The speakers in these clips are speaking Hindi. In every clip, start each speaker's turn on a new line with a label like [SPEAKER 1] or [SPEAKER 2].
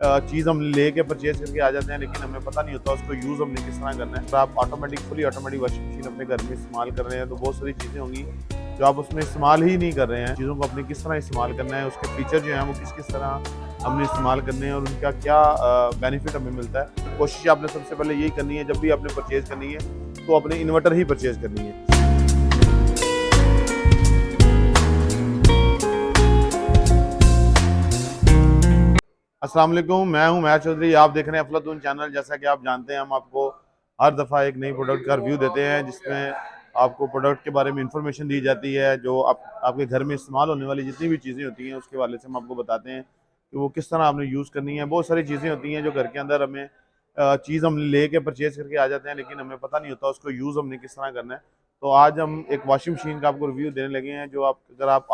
[SPEAKER 1] चीज़ हम लेके परचेज करके आ जाते हैं, लेकिन हमें पता नहीं होता उसको यूज़ हमने किस तरह करना है। तो आप फुली ऑटोमेटिक वॉशिंग मशीन अपने घर में इस्तेमाल कर रहे हैं, तो बहुत सारी चीज़ें होंगी जो आप उसमें इस्तेमाल ही नहीं कर रहे हैं। चीज़ों को अपने किस तरह इस्तेमाल करना है, उसके फीचर जो हैं वो किस किस तरह हमने इस्तेमाल करने हैं और उनका क्या बेनिफिट हमें मिलता है। कोशिश आपने सबसे पहले यही करनी है, जब भी आपने परचेज करनी है तो अपने इन्वर्टर ही परचेज करनी है। अस्सलाम वालेकुम, मैं हूं मैर चौधरी। आप देख रहे हैं अफलातून चैनल। जैसा कि आप जानते हैं, हम आपको हर दफ़ा एक नई प्रोडक्ट का रिव्यू देते हैं, जिसमें आपको प्रोडक्ट के बारे में इंफॉर्मेशन दी जाती है। जो आपके घर में इस्तेमाल होने वाली जितनी भी चीज़ें होती हैं, उसके हवाले से हम आपको बताते हैं कि वो किस तरह आपने यूज़ करनी है। बहुत सारी चीज़ें होती हैं जो घर के अंदर हमें चीज़ हम ले के परचेज़ करके आ जाते हैं, लेकिन हमें पता नहीं होता उसको यूज़ हमने किस तरह करना है। तो आज हम एक वॉशिंग मशीन का आपको रिव्यू देने लगे हैं, जो अगर आप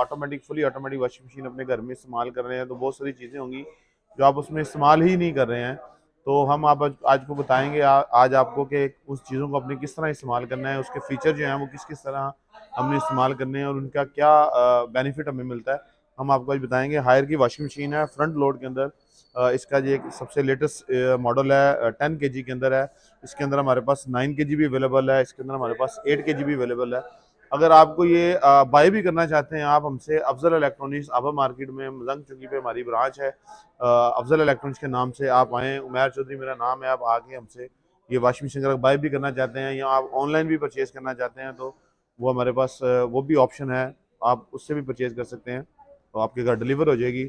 [SPEAKER 1] फुली ऑटोमेटिक वॉशिंग मशीन अपने घर में इस्तेमाल कर रहे हैं, तो बहुत सारी चीज़ें होंगी जो आप उसमें इस्तेमाल ही नहीं कर रहे हैं। तो हम आप आज को बताएँगे आज आपको कि उस चीज़ों को अपने किस तरह इस्तेमाल करना है, उसके फ़ीचर जो हैं वो किस-किस तरह हमने इस्तेमाल करने हैं और उनका क्या बेनिफिट हमें मिलता है, हम आपको आज बताएँगे। हायर की वॉशिंग मशीन है, फ्रंट लोड के अंदर इसका जो एक सबसे लेटेस्ट मॉडल है, 10 केजी के अंदर है। इसके अंदर हमारे पास 9 केजी भी अवेलेबल है, इसके अंदर हमारे पास 8 केजी भी अवेलेबल है। अगर आपको ये बाय भी करना चाहते हैं आप हमसे, अफजल इलेक्ट्रॉनिक्स आभा मार्केट में मजंग चौकी पे हमारी ब्रांच है। अफजल इलेक्ट्रॉनिक्स के नाम से आप आएँ, उमैर चौधरी मेरा नाम है। आप आके हमसे ये वॉशिंग मशीन अगर बाय भी करना चाहते हैं या आप ऑनलाइन भी परचेज़ करना चाहते हैं, तो वो हमारे पास वो भी ऑप्शन है। आप उससे भी परचेज़ कर सकते हैं, तो आपके घर डिलीवर हो जाएगी।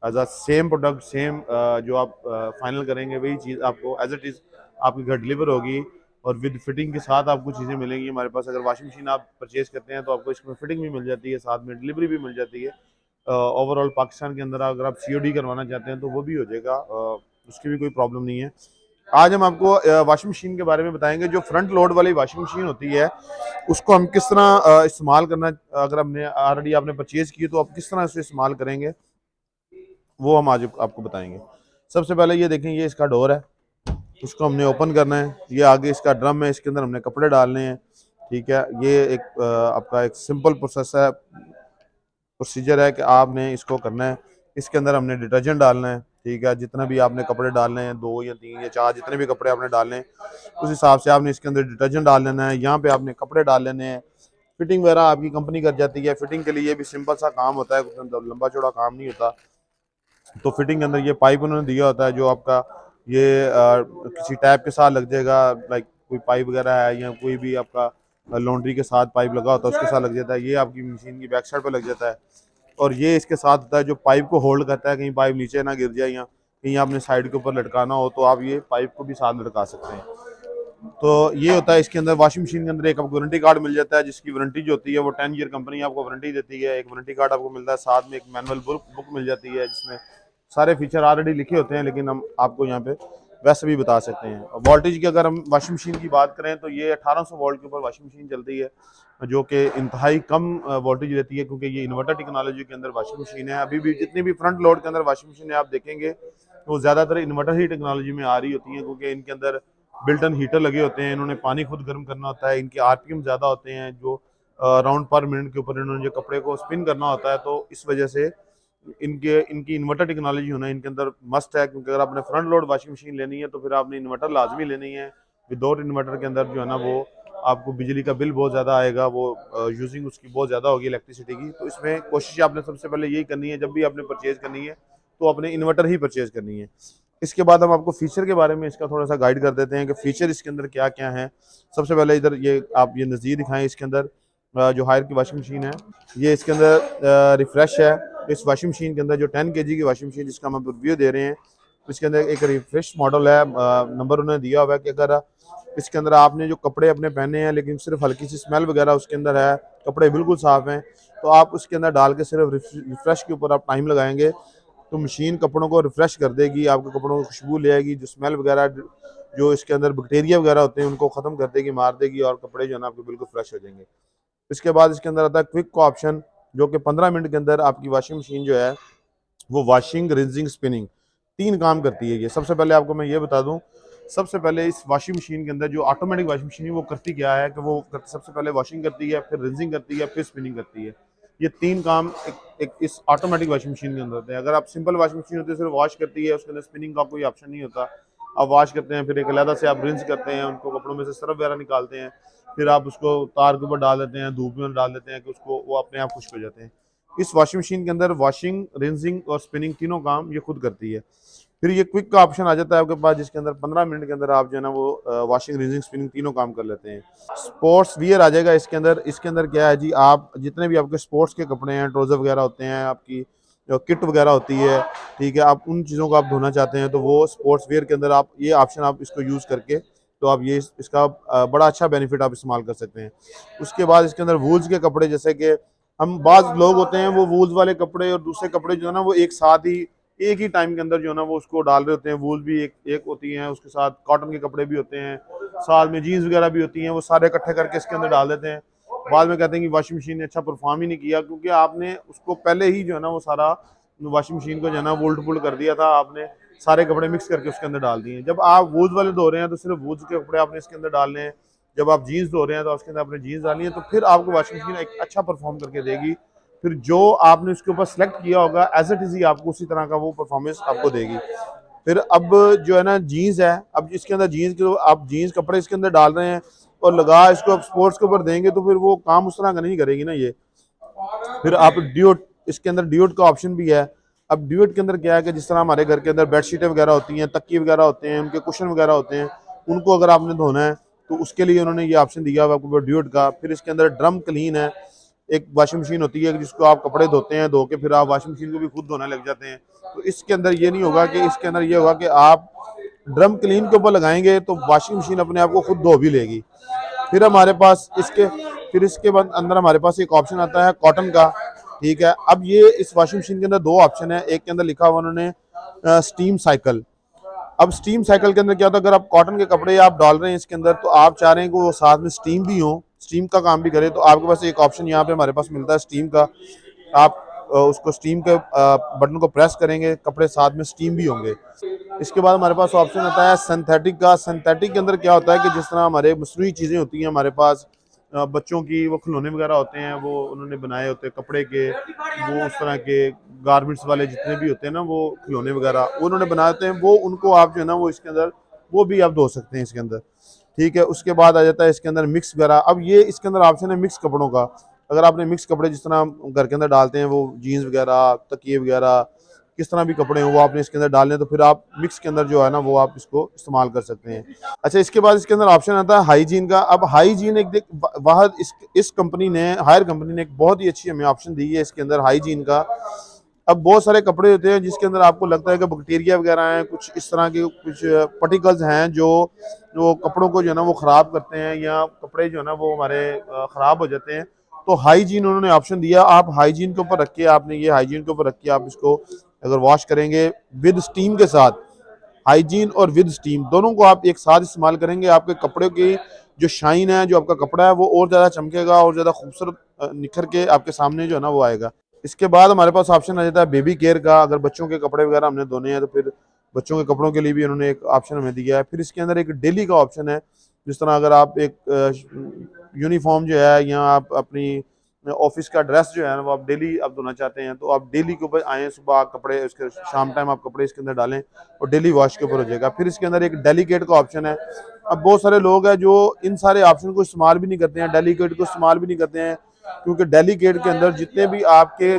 [SPEAKER 1] As a same product, same जो आप फाइनल करेंगे वही चीज़ आपको एज़ इट इज़ आपके घर डिलीवर होगी और विद फिटिंग के साथ आपको चीज़ें मिलेंगी हमारे पास। अगर वॉशिंग मशीन आप परचेज़ करते हैं तो आपको इसमें फिटिंग भी मिल जाती है, साथ में डिलीवरी भी मिल जाती है। ओवरऑल पाकिस्तान के अंदर अगर आप सीओडी करवाना चाहते हैं तो वो भी हो जाएगा, उसकी भी कोई प्रॉब्लम नहीं है। आज हम आपको वॉशिंग मशीन के बारे में बताएंगे। जो फ्रंट लोड वाली वॉशिंग मशीन होती है, उसको हम किस तरह इस्तेमाल करना, अगर हमने ऑलरेडी आपने परचेज़ की तो आप किस तरह से इस्तेमाल करेंगे, वो हम आज आपको बताएंगे। सबसे पहले ये देखें, ये इसका डोर है, इसको हमने ओपन करना है। ये आगे इसका ड्रम है, इसके अंदर हमने कपड़े डालने हैं। ठीक है, ये एक आपका एक सिंपल प्रोसीजर है कि आपने इसको करना है। इसके अंदर हमने डिटर्जेंट डालना है। ठीक है, जितना भी आपने कपड़े डालने हैं, 2 या 3 या 4 जितने भी कपड़े आपने डालने हैं, उस हिसाब से आपने इसके अंदर डिटर्जेंट डाल लेना है। यहाँ पे आपने कपड़े डाल लेने हैं। फिटिंग वगैरह आपकी कंपनी कर जाती है। फिटिंग के लिए भी सिंपल सा काम होता है, कुछ लंबा चौड़ा काम नहीं होता। तो फिटिंग के अंदर ये पाइप उन्होंने दिया होता है, जो आपका ये किसी टैप के साथ लग जाएगा। लाइक कोई पाइप वगैरह है या कोई भी आपका लॉन्ड्री के साथ पाइप लगा होता है, उसके साथ लग जाता है। ये आपकी मशीन की बैक साइड पर लग जाता है और ये इसके साथ होता है जो पाइप को होल्ड करता है, कहीं पाइप नीचे ना गिर जाए या कहीं आपने साइड के ऊपर लटकाना हो तो आप ये पाइप को भी साथ लटका सकते हैं। तो ये होता है इसके अंदर। वॉशिंग मशीन के अंदर एक आपको वारंटी कार्ड मिल जाता है, जिसकी वारंटी जो होती है वो 10 ईयर कंपनी आपको वारंटी देती है। एक वारंटी कार्ड आपको मिलता है, साथ में एक मैनुअल बुक मिल जाती है, जिसमें सारे फीचर ऑलरेडी लिखे होते हैं, लेकिन हम आपको यहाँ पे वैसे भी बता सकते हैं। वोल्टेज की अगर हम वॉशिंग मशीन की बात करें तो ये 1800 वोल्ट के ऊपर वॉशिंग मशीन चलती है, जो कि इंतहाई कम वोल्टेज रहती है, क्योंकि ये इन्वर्टर टेक्नोलॉजी के अंदर वॉशिंग मशीन है। अभी भी जितनी भी फ्रंट लोड के अंदर वॉशिंग मशीन आप देखेंगे तो वो ज़्यादातर इन्वर्टर ही टेक्नोलॉजी में आ रही होती हैं, क्योंकि इनके अंदर बिल्ट इन हीटर लगे होते हैं। इन्होंने पानी खुद गर्म करना होता है, इनके आरपीएम ज़्यादा होते हैं, जो राउंड पर मिनट के ऊपर इन्होंने जो कपड़े को स्पिन करना होता है। तो इस वजह से इनकी इन्वर्टर टेक्नोलॉजी होना इनके अंदर मस्ट है, क्योंकि अगर आपने फ्रंट लोड वॉशिंग मशीन लेनी है तो फिर आपने इन्वर्टर लाजमी लेनी है। विदाउट इन्वर्टर के अंदर जो है ना, वो आपको बिजली का बिल बहुत ज़्यादा आएगा, वो यूजिंग उसकी बहुत ज़्यादा होगी इलेक्ट्रिसिटी की। तो इसमें कोशिश आपने सबसे पहले यही करनी है, जब भी आपने परचेज़ करनी है तो अपने इन्वर्टर ही परचेज़ करनी है। इसके बाद हम आपको फ़ीचर के बारे में इसका थोड़ा सा गाइड कर देते हैं कि फ़ीचर इसके अंदर क्या क्या हैं। सबसे पहले इधर ये आप ये नज़ीर दिखाएं। इसके अंदर जो हायर की वॉशिंग मशीन है, ये इसके अंदर रिफ़्रेश है। इस वॉशिंग मशीन के अंदर जो 10 केजी की वॉशिंग मशीन जिसका हम रिव्यू दे रहे हैं, इसके अंदर एक रिफ़्रेश मॉडल है। नंबर उन्होंने दिया हुआ है कि अगर इसके अंदर आपने जो कपड़े अपने पहने हैं लेकिन सिर्फ हल्की सी स्मेल वगैरह उसके अंदर है, कपड़े बिल्कुल साफ़ हैं, तो आप उसके अंदर डाल के सिर्फ रिफ़्रेश के ऊपर आप टाइम लगाएंगे तो मशीन कपड़ों को रिफ़्रेश कर देगी, आपके कपड़ों को खुशबू ले आएगी, जो स्मेल वगैरह जो इसके अंदर बैक्टीरिया वगैरह होते हैं उनको ख़त्म कर देगी, मार देगी, और कपड़े जो है ना आपके बिल्कुल फ्रेश हो जाएंगे। इसके बाद इसके अंदर आता है क्विक का ऑप्शन, जो कि 15 मिनट के अंदर आपकी वॉशिंग मशीन जो है वो वॉशिंग, रिंजिंग, स्पिनिंग 3 काम करती है। ये सबसे पहले आपको मैं ये बता दूं, सबसे पहले इस वॉशिंग मशीन के अंदर जो ऑटोमेटिक वॉशिंग मशीन है वो करती क्या है कि वो सबसे पहले वॉशिंग करती है, फिर रिंजिंग करती है, फिर स्पिनिंग करती है। ये 3 काम एक इस ऑटोमेटिक वॉशिंग मशीन के अंदर होते हैं। अगर आप सिंपल वॉशिंग मशीन होती है सिर्फ वॉश करती है, उसके अंदर स्पिनिंग का कोई ऑप्शन नहीं होता। आप वॉश करते हैं, फिर एक अलग से आप रिंस करते हैं, उनको कपड़ों में से सरफ वगैरह निकालते हैं, फिर आप उसको तार के ऊपर डाल देते हैं, धूप में डाल देते हैं कि उसको वो अपने आप खुश्क हो जाते हैं। इस वॉशिंग मशीन के अंदर वॉशिंग, रिंसिंग और स्पिनिंग तीनों काम ये खुद करती है। फिर ये क्विक का ऑप्शन आ जाता है आपके पास, जिसके अंदर 15 मिनट के अंदर आप जो है ना वो वॉशिंग, रिंसिंग, स्पिनिंग तीनों काम कर लेते हैं। स्पोर्ट्स वियर आ जाएगा इसके अंदर। इसके अंदर क्या है जी, आप जितने भी आपके स्पोर्ट्स के कपड़े हैं, ट्राउजर वगैरह होते हैं, आपकी जो किट वगैरह होती है, ठीक है, आप उन चीज़ों को आप धोना चाहते हैं तो वो स्पोर्ट्स वियर के अंदर आप ये ऑप्शन आप इसको यूज़ करके तो आप ये इसका बड़ा अच्छा बेनिफिट आप इस्तेमाल कर सकते हैं। उसके बाद इसके अंदर वूल्स के कपड़े, जैसे कि हम बाज़ लोग होते हैं वो वूल्स वाले कपड़े और दूसरे कपड़े जो है ना वो एक साथ ही एक ही टाइम के अंदर जो है ना वो उसको डाल रहे होते हैं। वूल भी एक एक होती हैं, उसके साथ कॉटन के कपड़े भी होते हैं, साथ में जीन्स वगैरह भी होती हैं, वो सारे इकट्ठे करके इसके अंदर डाल देते हैं। बाद में कहते हैं कि वॉशिंग मशीन ने अच्छा परफॉर्म ही नहीं किया, क्योंकि आपने उसको पहले ही जो है ना वो सारा वॉशिंग मशीन को जो है ना वोल्ट पुल कर दिया था, आपने सारे कपड़े मिक्स करके उसके अंदर डाल दिए। जब आप वूल्स वाले धो रहे हैं तो सिर्फ वूल्स के कपड़े आपने इसके अंदर डालने हैं। जब आप जीन्स धो रहे हैं तो उसके अंदर आपने जीन्स डालनी है, तो फिर आपको वॉशिंग मशीन एक अच्छा परफॉर्म करके देगी। फिर जो आपने उसके ऊपर सेलेक्ट किया होगा एज इट इज ही आपको उसी तरह का वो परफॉर्मेंस आपको देगी। फिर अब जो है ना जीन्स है, अब इसके अंदर जीन्स के आप जीन्स कपड़े इसके अंदर डाल रहे हैं और लगा इसको आप स्पोर्ट्स के ऊपर देंगे तो फिर वो काम उस तरह का नहीं करेगी ना ये। फिर आप ड्यूट, इसके अंदर ड्यूट का ऑप्शन भी है। अब ड्यूट के अंदर क्या है कि जिस तरह हमारे घर के अंदर बेडशीटें वगैरह होती हैं, तकिए वगैरह होते हैं, उनके कुशन वगैरह होते हैं, उनको अगर आपने धोना है तो उसके लिए उन्होंने ये ऑप्शन दिया हुआ आपको ड्यूट का। फिर इसके अंदर ड्रम क्लीन है, एक वॉशिंग मशीन होती है जिसको आप कपड़े धोते हैं, धो के फिर आप वॉशिंग मशीन को भी खुद धोने लग जाते हैं। तो इसके अंदर ये नहीं होगा, कि इसके अंदर ये होगा कि आप ड्रम क्लीन के ऊपर लगाएंगे तो वॉशिंग मशीन अपने आप को खुद धो भी लेगी। फिर हमारे पास इसके फिर इसके बाद अंदर हमारे पास एक ऑप्शन आता है कॉटन का, ठीक है। अब ये इस वॉशिंग मशीन के अंदर दो ऑप्शन है, एक के अंदर लिखा हुआ उन्होंने स्टीम साइकिल। अब स्टीम साइकिल के अंदर क्या होता है, अगर आप कॉटन के कपड़े आप डाल रहे हैं इसके अंदर तो आप चाह रहे हैं कि वो साथ में स्टीम भी हो, स्टीम का काम भी करे, तो आपके पास एक ऑप्शन यहाँ पे हमारे पास मिलता है स्टीम का। आप उसको स्टीम के बटन को प्रेस करेंगे, कपड़े साथ में स्टीम भी होंगे। इसके बाद हमारे पास ऑप्शन आता है सिंथेटिक का। सिंथेटिक के अंदर क्या होता है कि जिस तरह हमारे मसनूई चीज़ें होती हैं हमारे पास, बच्चों की वो खिलौने वगैरह होते हैं, वो उन्होंने बनाए होते हैं कपड़े के, वो उस तरह के गारमेंट्स वाले जितने भी होते हैं ना वो खिलौने वगैरह वो उन्होंने बनाए होते हैं, वो उनको आप जो है ना वो इसके अंदर वो भी आप धो सकते हैं इसके अंदर, ठीक है। उसके बाद आ जाता है इसके अंदर मिक्स वगैरह। अब ये इसके अंदर ऑप्शन है मिक्स कपड़ों का। अगर आपने मिक्स कपड़े जिस तरह हम घर के अंदर डालते हैं, वो जीन्स वगैरह, तकिए वगैरह, किस तरह भी कपड़े हों वो आपने इसके अंदर डालने, तो फिर आप मिक्स के अंदर जो है ना वो आप इसको इस्तेमाल कर सकते हैं। अच्छा, इसके बाद इसके अंदर ऑप्शन आता है हाइजीन का। अब हाइजीन एक देख वहाँ इस कंपनी ने, हायर कंपनी ने एक बहुत ही अच्छी हमें ऑप्शन दी है इसके अंदर हाइजीन का। अब बहुत सारे कपड़े होते हैं जिसके अंदर आपको लगता है कि बैक्टीरिया वगैरह हैं, कुछ इस तरह के कुछ पार्टिकल्स हैं जो जो कपड़ों को जो है ना वो ख़राब करते हैं, या कपड़े जो है ना वो हमारे ख़राब हो जाते हैं। तो हाइजीन उन्होंने ऑप्शन दिया, आप हाइजीन के ऊपर रखिए, आपने ये हाइजीन के ऊपर रखिए, आप इसको अगर वॉश करेंगे विद स्टीम के साथ, हाइजीन और विद स्टीम दोनों को आप एक साथ इस्तेमाल करेंगे, आपके कपड़े की जो शाइन है, जो आपका कपड़ा है वो और ज़्यादा चमकेगा और ज़्यादा खूबसूरत निखर के आपके सामने जो है ना वो आएगा। इसके बाद हमारे पास ऑप्शन आ जाता है बेबी केयर का। अगर बच्चों के कपड़े वगैरह हमने धोने हैं तो फिर बच्चों के कपड़ों के लिए भी उन्होंने एक ऑप्शन हमें दिया है। फिर इसके अंदर एक डेली का ऑप्शन है, जिस तरह अगर आप एक यूनिफॉर्म जो है या आप अपनी ऑफिस का ड्रेस जो है ना वो आप डेली आप धोना चाहते हैं, तो आप डेली के ऊपर आएँ, सुबह कपड़े उसके शाम टाइम आप कपड़े इसके अंदर डालें और डेली वॉश के ऊपर हो जाएगा। फिर इसके अंदर एक डेलीकेट का ऑप्शन है। अब बहुत सारे लोग हैं जो इन सारे ऑप्शन को इस्तेमाल भी नहीं करते हैं, डेलीकेट को इस्तेमाल भी नहीं करते हैं, क्योंकि डेलीकेट के अंदर जितने भी आपके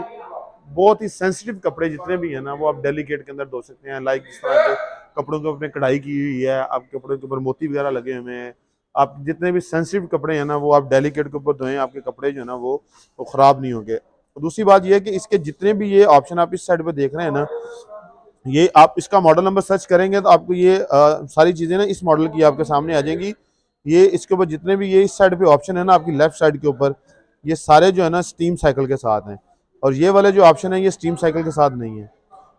[SPEAKER 1] बहुत ही सेंसिटिव कपड़े जितने भी हैं ना वो आप डेलीकेट के अंदर धो सकते हैं। लाइक जिस तरह के कपड़ों के ऊपर कढ़ाई की हुई है, आपके कपड़ों के ऊपर मोती वगैरह लगे हुए हैं, आप जितने भी सेंसिटिव कपड़े हैं ना वो आप डेलीकेट के ऊपर धोएं, आपके कपड़े जो है ना वो ख़राब नहीं होंगे। दूसरी बात यह है कि इसके जितने भी ये ऑप्शन आप इस साइड पे देख रहे हैं ना, ये आप इसका मॉडल नंबर सर्च करेंगे तो आपको ये सारी चीज़ें ना इस मॉडल की आपके सामने आ जाएंगी। ये इसके ऊपर जितने भी ये इस साइड पे ऑप्शन है ना आपकी लेफ्ट साइड के ऊपर, ये सारे जो है ना स्टीम साइकिल के साथ हैं, और ये वाले जो ऑप्शन है ये स्टीम साइकिल के साथ नहीं है।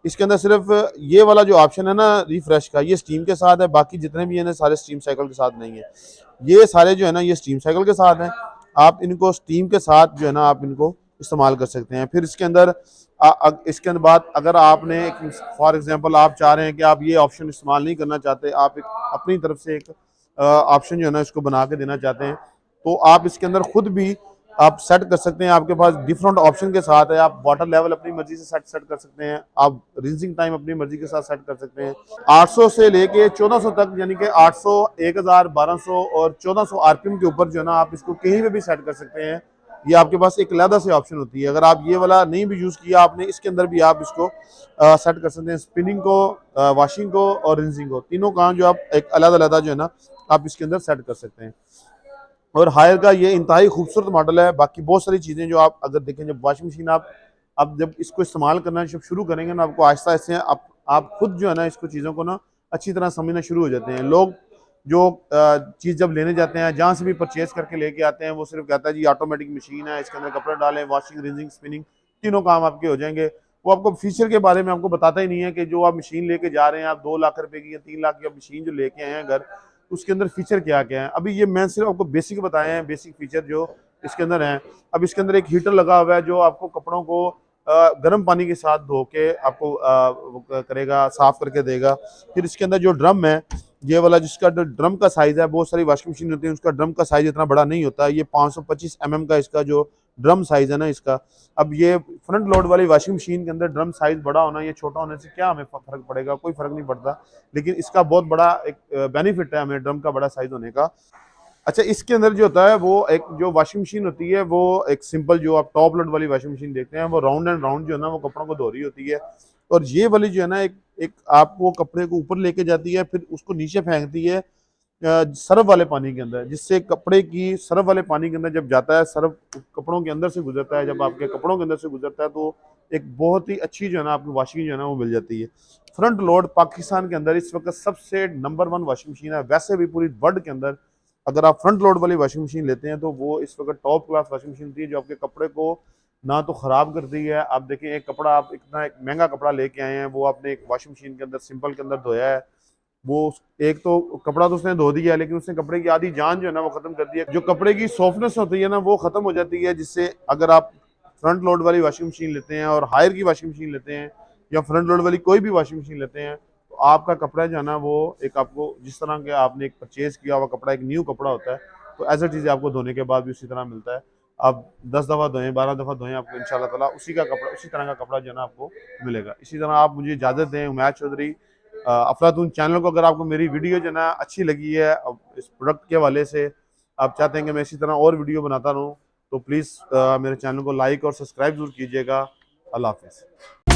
[SPEAKER 1] इसके अंदर सिर्फ ये वाला जो ऑप्शन है ना रिफ्रेश का, ये स्टीम के साथ है, बाकी जितने भी है ना सारे स्टीम साइकिल के साथ नहीं है। ये सारे जो है ना ये स्टीम साइकिल के साथ हैं, आप इनको स्टीम के साथ जो है ना आप इनको इस्तेमाल कर सकते हैं। फिर इसके अंदर इसके अंदर बाद अगर आपने फॉर एग्जांपल आप चाह रहे हैं कि आप ये ऑप्शन इस्तेमाल नहीं करना चाहते, आप एक अपनी तरफ से एक ऑप्शन जो है ना इसको बना के देना चाहते हैं, तो आप इसके अंदर खुद भी आप सेट कर सकते हैं। आपके पास डिफरेंट ऑप्शन के साथ है, आप वाटर लेवल अपनी मर्जी से सेट कर सकते हैं, आप रिंसिंग टाइम अपनी मर्जी के साथ सेट कर सकते हैं। 800 से लेके 1400 तक, यानी कि 800, 1000, 1200 और 1400 आरपीएम के ऊपर जो है ना आप इसको कहीं पे भी सेट कर सकते हैं। ये आपके पास एक अलग से ऑप्शन होती है। अगर आप ये वाला नहीं भी यूज़ किया आपने, इसके अंदर भी आप इसको सेट कर सकते हैं, स्पिनिंग को, वॉशिंग को और रिंसिंग को, तीनों काम जो आप एक अलग अलग जो है ना आप इसके अंदर सेट कर सकते हैं। और हायर का ये इंतहाई खूबसूरत मॉडल है। बाकी बहुत सारी चीज़ें जो आप अगर देखें, जब वॉशिंग मशीन आप जब इसको इस्तेमाल करना जब शुरू करेंगे ना, आपको आहिस्ता आहिस्ता आप खुद जो है ना इसको चीज़ों को ना अच्छी तरह समझना शुरू हो जाते हैं। लोग जो चीज़ जब लेने जाते हैं, जहाँ से भी परचेज करके लेके आते हैं, वो सिर्फ कहता है जी ऑटोमेटिक मशीन है, इसके अंदर कपड़े डालें, वॉशिंग, रिंसिंग, स्पिनिंग, तीनों काम आपके हो जाएंगे। वो आपको फीचर के बारे में आपको बताता ही नहीं है कि जो आप मशीन लेके जा रहे हैं, आप 2 लाख रुपए की या 3 लाख की मशीन जो लेके आए हैं घर, उसके अंदर फीचर क्या क्या है। अभी ये मैं सिर्फ आपको बेसिक बताए हैं, बेसिक फीचर जो इसके अंदर हैं। अब इसके अंदर एक हीटर लगा हुआ है जो आपको कपड़ों को गर्म पानी के साथ धो के आपको करेगा, साफ करके देगा। फिर इसके अंदर जो ड्रम है, ये वाला जिसका ड्रम का साइज है, बहुत सारी वॉशिंग मशीन होती है उसका ड्रम का साइज इतना बड़ा नहीं होता। ये 525 mm का इसका जो ड्रम साइज है ना इसका। अब ये फ्रंट लोड वाली वॉशिंग मशीन के अंदर ड्रम साइज बड़ा होना या छोटा होने से क्या हमें फर्क पड़ेगा, कोई फर्क नहीं पड़ता। लेकिन इसका बहुत बड़ा एक बेनिफिट है हमें ड्रम का बड़ा साइज होने का। अच्छा, इसके अंदर जो होता है वो एक जो वॉशिंग मशीन होती है, वो एक सिंपल जो आप टॉप लोड वाली वॉशिंग मशीन देखते हैं, वो राउंड एंड राउंड जो है ना वो कपड़ों को धो रही होती है। और ये वाली जो है ना एक एक आपको कपड़े को ऊपर लेके जाती है, फिर उसको नीचे फेंकती है सरफ वाले पानी के अंदर, जिससे कपड़े की सरफ वाले पानी के अंदर जब जाता है, सरफ कपड़ों के अंदर से गुजरता है, जब आपके कपड़ों के अंदर से गुजरता है तो एक बहुत ही अच्छी जो है ना आपकी वॉशिंग जो है ना वो मिल जाती है। फ्रंट लोड पाकिस्तान के अंदर इस वक्त सबसे नंबर 1 वॉशिंग मशीन है। वैसे भी पूरी वर्ल्ड के अंदर अगर आप फ्रंट लोड वाली वॉशिंग मशीन लेते हैं तो वो इस वक्त टॉप क्लास वॉशिंग मशीन थी, जो आपके कपड़े को ना तो ख़राब करती है। आप देखें, एक कपड़ा आप इतना एक महंगा कपड़ा लेके आए हैं, वो आपने एक वॉशिंग मशीन के अंदर सिंपल के अंदर धोया है, वो एक तो कपड़ा तो उसने धो दिया है, लेकिन उसने कपड़े की आधी जान जो है ना वो खत्म कर दी है। जो कपड़े की सॉफ्टनेस होती है ना वो खत्म हो जाती है, जिससे अगर आप फ्रंट लोड वाली वॉशिंग मशीन लेते हैं और हायर की वॉशिंग मशीन लेते हैं या फ्रंट लोड वाली कोई भी वॉशिंग मशीन लेते हैं, तो आपका कपड़ा जो है ना वो एक आपको जिस तरह के आपने एक परचेज किया हुआ कपड़ा एक न्यू कपड़ा होता है, तो ऐसा चीज़ आपको धोने के बाद भी उसी तरह मिलता है। आप 10 दफ़ा धोएं, 12 दफ़ा धोएं, आपको इंशाल्लाह ताला उसी का कपड़ा उसी तरह का कपड़ा जो है ना आपको मिलेगा। इसी तरह आप मुझे इजाज़त दें। उमैद चौधरी, अफलातून चैनल को अगर आपको मेरी वीडियो जो है ना अच्छी लगी है इस प्रोडक्ट के हवाले से, आप चाहते हैं कि मैं इसी तरह और वीडियो बनाता रहूँ, तो प्लीज़ मेरे चैनल को लाइक और सब्सक्राइब जरूर कीजिएगा। अल्लाह हाफिज़।